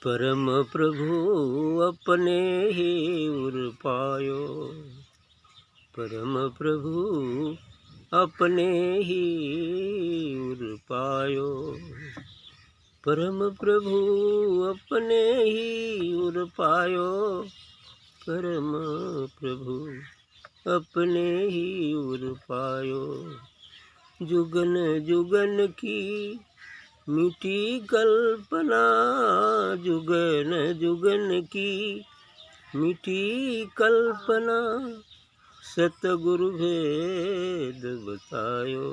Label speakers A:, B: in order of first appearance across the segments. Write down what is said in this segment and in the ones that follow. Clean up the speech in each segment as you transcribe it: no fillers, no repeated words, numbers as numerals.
A: परम प्रभु अपने ही उर पायो। परम प्रभु अपने ही उर पायो। परम प्रभु अपने ही उर पायो। परम प्रभु अपने ही उर पायो। जुगन जुगन की मिटी कल्पना, जुगन जुगन की मिटी कल्पना, सतगुरु भेद बतायो।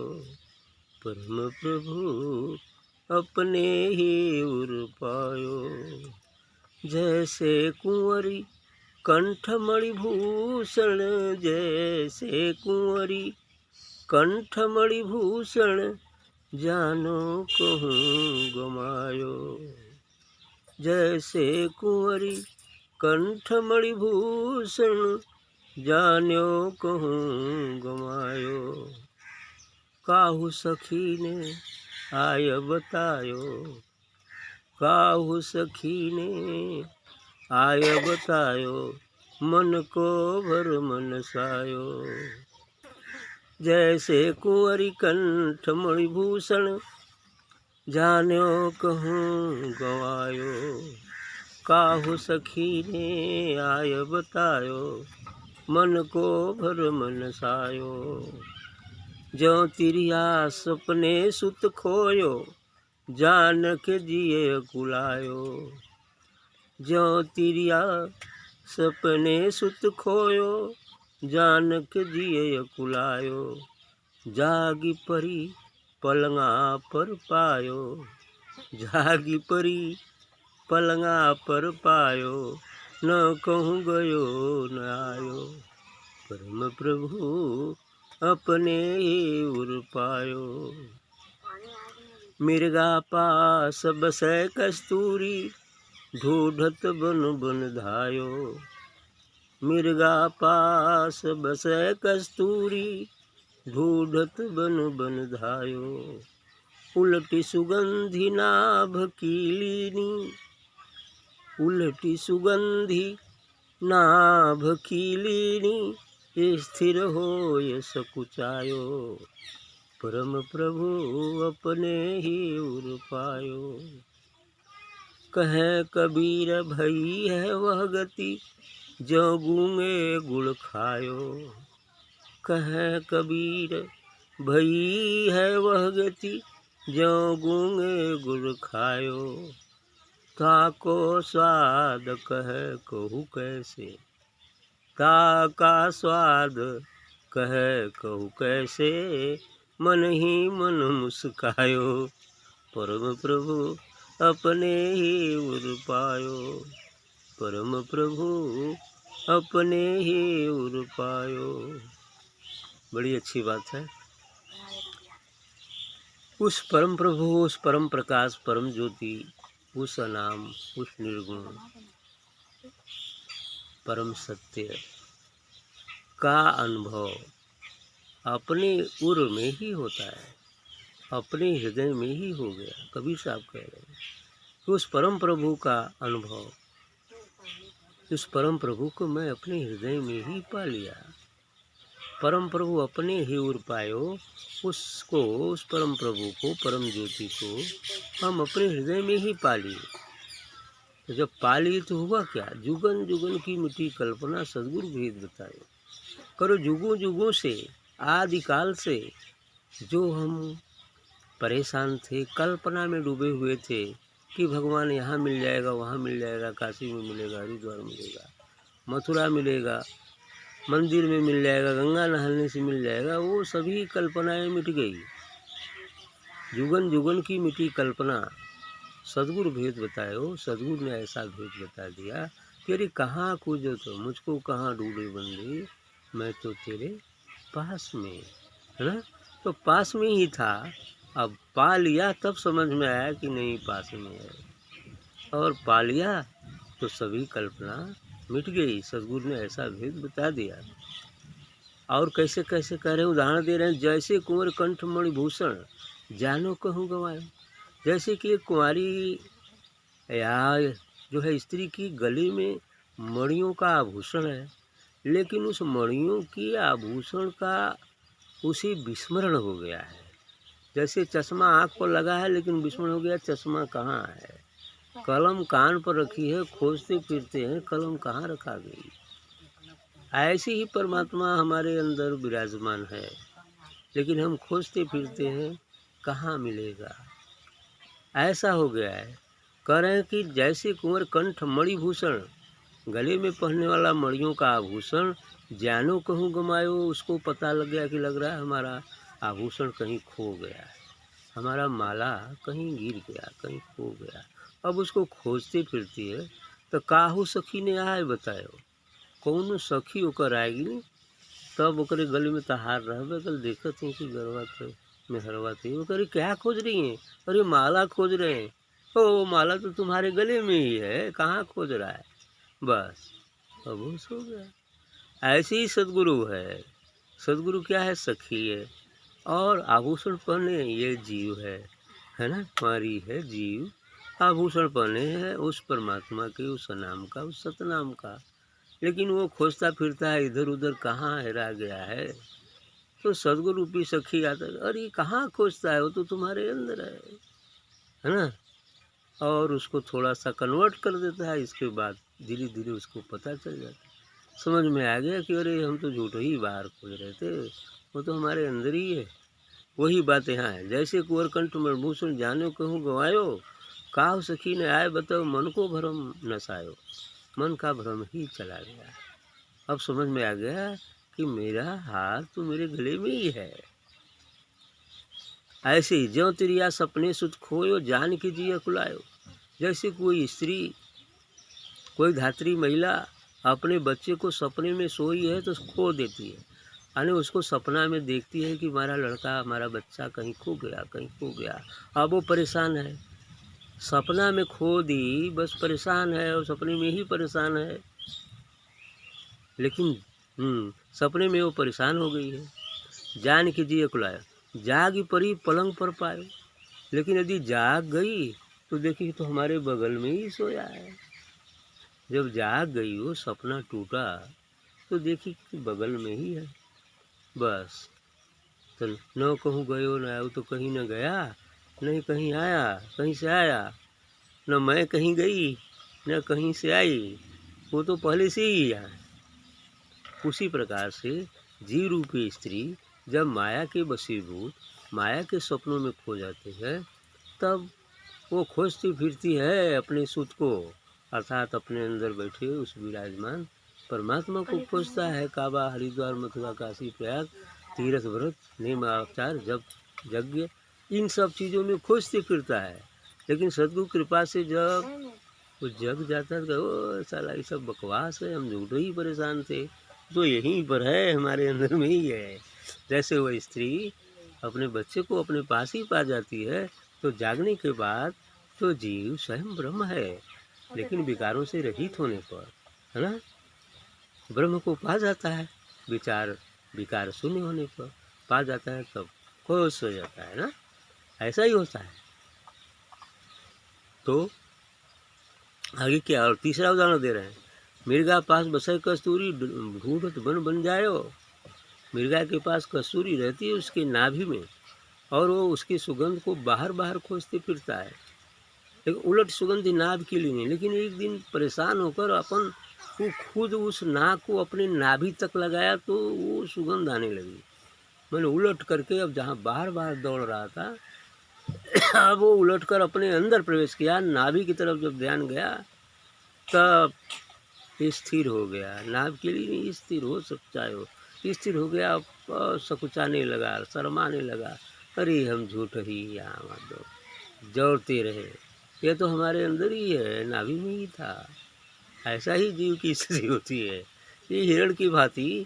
A: परम प्रभु अपने ही उर पायो। जैसे कुंवरी कंठमणि भूषण, जैसे कुंवरी कंठमणि भूषण, जानो कहूँ गमायो। जैसे कुंवरी कंठमणि भूषण, जान्यो कहूँ गमायो। काहू सखी ने आय बतायो, काहू सखी ने आय बतायो, मन को भर मन सायो। जैसे कुंवरी कंठमणि भूषण, जान्यो कहूँ गवायो। काहू सखी ने आय बतायो, मन को भर मन सायो। ज्यों तिरिया सपने सुत खोयो, जानक जिए कुलायो। ज्यों तिरिया सपने सुत खोयो, जानक जिए कुलायो। जागी परी पलंगा पर पायो, जागी परी पलंगा पर पायो, न कहूँ गयो न आयो। परम प्रभु अपने ही उर पायो। मिर्गा पास बसै कस्तूरी, ढूढ़त बन बन धायो। मिर्गा पास बसै कस्तूरी, ढूढ़त बन बन धायो। उलटी सुगंधि नाभ की लीनी, उलटी सुगंधि नाभ की लीनी, स्थिर होय सकुचायो। परम प्रभु अपने ही उर पायो। कहे कबीर भई है वह गति, जो गूंगे गुड़ खायो। कहे कबीर भई है वह गति, जो गूंगे गुड़ खायो। ताको स्वाद कहे कहूँ कैसे, ताका स्वाद कहे कहूँ कैसे, मन ही मन मुस्कायो। परम प्रभु अपने ही उर पायो। परम प्रभु अपने ही उर पायो। बड़ी अच्छी बात है। उस परम प्रभु, उस परम प्रकाश, परम ज्योति, उस अनाम, उस निर्गुण, परम सत्य का अनुभव अपने उर में ही होता है, अपने हृदय में ही हो गया। कबीर साहब कह रहे हैं कि उस परम प्रभु का अनुभव, उस परम प्रभु को मैं अपने हृदय में ही पा लिया। परम प्रभु अपने ही उर पायो। उसको, उस परम प्रभु को, परम ज्योति को हम अपने हृदय में ही पा लिए। तो जब पा लिए तो हुआ क्या? जुगन जुगन की मिटी कल्पना, सदगुरु भेद बतायो। करो जुगों जुगों से, आदिकाल से जो हम परेशान थे, कल्पना में डूबे हुए थे कि भगवान यहाँ मिल जाएगा, वहाँ मिल जाएगा, काशी में मिलेगा, हरिद्वार मिलेगा, मथुरा मिलेगा, मंदिर में मिल जाएगा, गंगा नहाने से मिल जाएगा, वो सभी कल्पनाएं मिट गई। जुगन जुगन की मिटी कल्पना, सदगुरु भेद बतायो। सदगुरु ने ऐसा भेद बता दिया कि अरे कहाँ खोजो तो, मुझको कहाँ ढूंढे बंदे, मैं तो तेरे पास में, है ना। तो पास में ही था, अब पा लिया तब समझ में आया कि नहीं पास में है, और पा लिया तो सभी कल्पना मिट गई। सदगुरु ने ऐसा भेद बता दिया। और कैसे कैसे कह रहे हैं, उदाहरण दे रहे हैं। जैसे कुंवर कंठमणि भूषण, जानो कहूँ गवायो। जैसे कि एक कुंवारी या जो है स्त्री की गले में मणियों का आभूषण है, लेकिन उस मणियों की आभूषण का उसे विस्मरण हो गया है। जैसे चश्मा आँख पर लगा है लेकिन विस्मरण हो गया चश्मा कहाँ है। कलम कान पर रखी है, खोजते फिरते हैं कलम कहाँ रखा गई। ऐसे ही परमात्मा हमारे अंदर विराजमान है, लेकिन हम खोजते फिरते हैं कहाँ मिलेगा। ऐसा हो गया है। कह रहे हैं कि जैसे कुंवर कंठ मणिभूषण, गले में पहनने वाला मणियों का आभूषण, जानो कहूँ गमायो, उसको पता लग गया कि लग रहा है हमारा आभूषण कहीं खो गया है, हमारा माला कहीं गिर गया, कहीं खो गया। अब उसको खोजते फिरती है तो काहू सखी ने आए बतायो, कौन सखी ओकर आएगी तब ओकरे गले में तहार रहबे कल देखत हैं कि गरवा थे मेहरवा थे। वो करे क्या खोज रही हैं? अरे माला खोज रहे हैं। ओ माला तो तुम्हारे गले में ही है, कहाँ खोज रहा है। बस अब होश हो गया। ऐसे ही सदगुरु है। सदगुरु क्या है? सखी है। और आभूषण पहने ये जीव है ना, हमारी है जीव। आभूषण पहने हैं उस परमात्मा के, उस नाम का, उस सतनाम का, लेकिन वो खोजता फिरता है इधर उधर, कहाँ हेरा गया है। तो सदगुरु रूपी सखी आता है, अरे कहाँ खोजता है, वो तो तुम्हारे अंदर है ना। और उसको थोड़ा सा कन्वर्ट कर देता है। इसके बाद धीरे धीरे उसको पता चल जाता है, समझ में आ गया कि अरे हम तो झूठ ही बाहर खोज रहे थे, वो तो हमारे अंदर ही है। वही बात यहाँ है। जैसे कुंवर कंठ मणिभूषण जानो कहूँ गवायो, काहू सखी ने आए बताओ, मन को भ्रम नसायो। मन का भ्रम ही चला गया। अब समझ में आ गया कि मेरा हार तो मेरे गले में ही है। ऐसे ही ज्यों तिरिया सपने सुध खोयो, जान की जिया कुलायो। जैसे कोई स्त्री, कोई धात्री महिला अपने बच्चे को सपने में सोई है तो खो देती है, यानी उसको सपना में देखती है कि हमारा लड़का, हमारा बच्चा कहीं खो गया, कहीं खो गया। अब वो परेशान है, सपना में खो दी, बस परेशान है और सपने में ही परेशान है। लेकिन सपने में वो परेशान हो गई है। जान के जिए कुलाया, जाग परी पलंग पर पायो। लेकिन यदि जाग गई तो देखी तो हमारे बगल में ही सोया है। जब जाग गई, वो सपना टूटा तो देखी कि बगल में ही है। बस तो न कहूँ गयो न आयो, तो कहीं न गया, नहीं कहीं आया, कहीं से आया, न मैं कहीं गई न कहीं से आई, वो तो पहले से ही है। उसी प्रकार से जीव रूपी स्त्री जब माया के वशीभूत, माया के सपनों में खो जाती है, तब वो खोजती फिरती है अपने सुध को, अर्थात अपने अंदर बैठे उस विराजमान परमात्मा को खोजता है। काबा, हरिद्वार, मथुरा, काशी, प्रयाग, तीर्थ, व्रत, नेम, आचार, जप, यज्ञ, इन सब चीज़ों में खोजते फिरता है। लेकिन सद्गुरु कृपा से जब वो जग जाता है तो ओ साला ये सब बकवास है, हम झूठे ही परेशान थे, तो यहीं पर है, हमारे अंदर में ही है। जैसे वह स्त्री अपने बच्चे को अपने पास ही पा जाती है, तो जागने के बाद तो जीव स्वयं ब्रह्म है, लेकिन विकारों से रहित होने पर, है ना, ब्रह्म को पा जाता है। विकार शून्य होने पर पा जाता है, तब खुश हो जाता है ना। ऐसा ही होता है। तो आगे क्या, और तीसरा उदाहरण दे रहे हैं, मिर्गा पास बसे कस्तूरी, ढूंढत बन बन जायो। मिर्गा के पास कस्तूरी रहती है उसके नाभि में, और वो उसकी सुगंध को बाहर बाहर खोजते फिरता है, लेकिन उलट सुगंध नाभ के लिए नहीं। लेकिन एक दिन परेशान होकर अपन वो खुद उस नाक को अपने नाभि तक लगाया तो वो सुगंध आने लगी। मैंने उलट करके, अब जहाँ बाहर बाहर दौड़ रहा था अब वो उलट कर अपने अंदर प्रवेश किया, नाभि की तरफ जब ध्यान गया तब स्थिर हो गया। नाभ के लिए नहीं, स्थिर हो सकता है, वो स्थिर हो गया। सकुचाने लगा, शर्माने लगा, अरे हम झूठ ही यहाँ मत दौड़ते रहे, ये तो हमारे अंदर ही है, नाभि में ही था। ऐसा ही जीव की स्थिति होती है। ये हिरण की भांति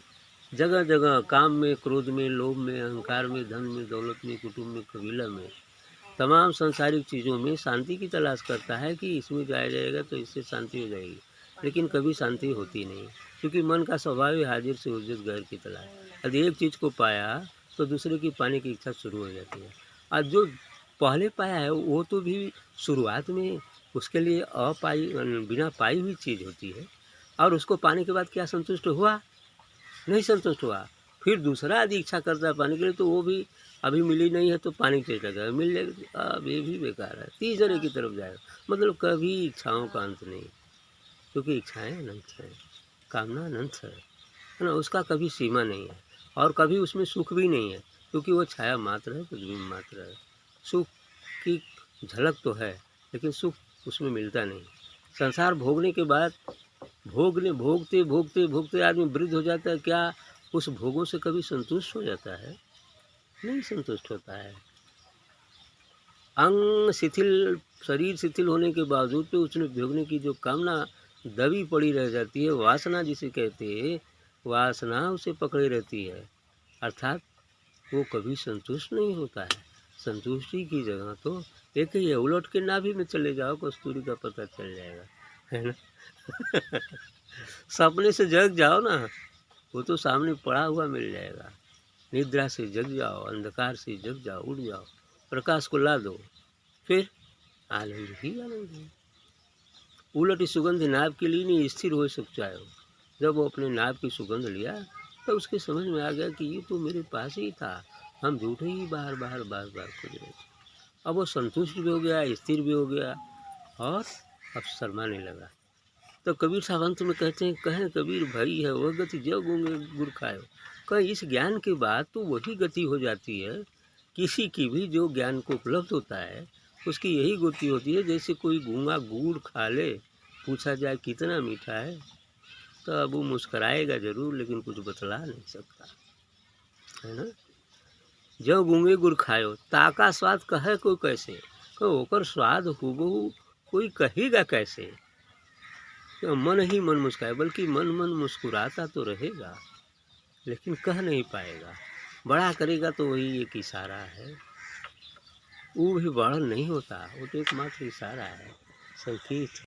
A: जगह जगह काम में, क्रोध में, लोभ में, अहंकार में, धन में, दौलत में, कुटुंब में, कबीला में, तमाम सांसारिक चीज़ों में शांति की तलाश करता है कि इसमें जाया जाएगा तो इससे शांति हो जाएगी, लेकिन कभी शांति होती नहीं, क्योंकि मन का स्वभाव है हाजिर से उज्जत गैर की तलाश। यदि एक चीज़ को पाया तो दूसरे की पाने की इच्छा शुरू हो जाती है। और जो पहले पाया है वो तो भी शुरुआत में उसके लिए बिना पाई हुई चीज़ होती है, और उसको पाने के बाद क्या संतुष्ट हुआ? नहीं संतुष्ट हुआ। फिर दूसरा यदि इच्छा करता है पाने के लिए, तो वो भी अभी मिली नहीं है तो पानी की चेष्टा करेगा, मिल जाएगी अब ये भी बेकार है, तीसरे की तरफ जाएगा। मतलब कभी इच्छाओं का अंत नहीं, क्योंकि इच्छाएँ अनंत हैं, कामना अनंत है ना? उसका कभी सीमा नहीं है, और कभी उसमें सुख भी नहीं है, क्योंकि वो छाया मात्र है, प्रतिबिंब मात्र है। सुख की झलक तो है, लेकिन सुख उसमें मिलता नहीं। संसार भोगने के बाद भोगते भोगते भोगते आदमी वृद्ध हो जाता है, क्या उस भोगों से कभी संतुष्ट हो जाता है? नहीं संतुष्ट होता है। अंग शिथिल, शरीर शिथिल होने के बावजूद भी उसने भोगने की जो कामना दबी पड़ी रह जाती है, वासना जिसे कहते हैं, वासना उसे पकड़े रहती है, अर्थात वो कभी संतुष्ट नहीं होता है। संतुष्टि की जगह तो एक ही है, उलट के नाभि में चले जाओ, कस्तूरी का पता चल जाएगा, है ना? सपने से जग जाओ ना, वो तो सामने पड़ा हुआ मिल जाएगा। निद्रा से जग जाओ, अंधकार से जग जाओ, उठ जाओ, प्रकाश को ला दो, फिर आनंद ही आनंद है। उलटी सुगंध नाभ के लिए नहीं स्थिर हो सकता है। जब वो अपने नाभ की सुगंध लिया, तो उसके समझ में आ गया कि ये तो मेरे पास ही था, हम झूठे ही बार बार खोज रहे थे। अब वो संतुष्ट भी हो गया, स्थिर भी हो गया, और अब शर्माने लगा। तो कबीर साहब अंत में कहते हैं, कहें कबीर भई है वह गति जो गूंगे गुर खाए। कहें इस ज्ञान के बाद तो वही गति हो जाती है, किसी की भी जो ज्ञान को उपलब्ध होता है उसकी यही गति होती है, जैसे कोई गूंगा गुड़ खा ले, पूछा जाए कितना मीठा है, तो अब वो मुस्कराएगा जरूर, लेकिन कुछ बतला नहीं सकता, है ना? जो गूंगे गुड़ खायो ताका स्वाद कहे कोई कैसे, तो ओकर स्वाद हूबहू कोई कहेगा कैसे? तो मन ही मन मुस्काए, बल्कि मन मन मुस्कुराता तो रहेगा, लेकिन कह नहीं पाएगा। बड़ा करेगा तो वही एक इशारा है, वो भी बड़ा नहीं होता, वो तो एकमात्र इशारा है, संकेत।